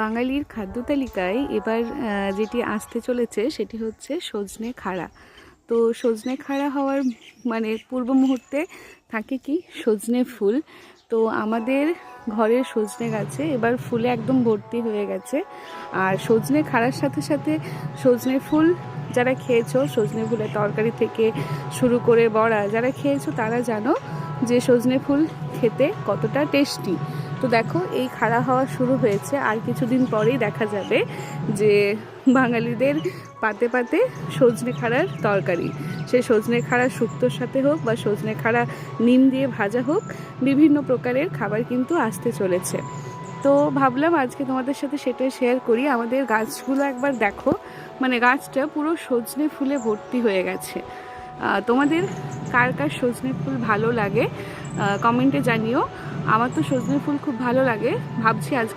বাঙালির খাদ্য তালিকায় এবার যেটি আসতে চলেছে সেটি হচ্ছে সজনে খাড়া। তো সজনে খাড়া হওয়ার মানে পূর্ব মুহূর্তে থাকে কি সজনে ফুল। তো আমাদের ঘরের সজনে গাছে এবার ফুলে একদম ভর্তি হয়ে গেছে। আর সজনে খাড়ার সাথে সাথে সজনে ফুল যারা খেয়েছো, সজনে ফুলের তরকারি থেকে শুরু করে বড়া যারা খেয়েছো তারা জানো যে সজনে ফুল খেতে কতটা টেস্টি। তো দেখো এই খাড়া হওয়া শুরু হয়েছে, আর কিছুদিন পরেই দেখা যাবে যে বাঙালিদের পাতে পাতে সজনে খাড়ার তরকারি, সে সজনে খাড়া শুক্তোর সাথে হোক বা সজনে খাড়া নিম দিয়ে ভাজা হোক, বিভিন্ন প্রকারের খাবার কিন্তু আসতে চলেছে। তো ভাবলাম আজকে তোমাদের সাথে সেটাই শেয়ার করি। আমাদের গাছগুলো একবার দেখো, মানে গাছটা পুরো সজনে ফুলে ভর্তি হয়ে গেছে। তোমাদের কার কার সজনে ফুল ভালো লাগে কমেন্টে জানিও। আমার তো সজনে ফুল খুব ভালো লাগে, ভাবছি আজকে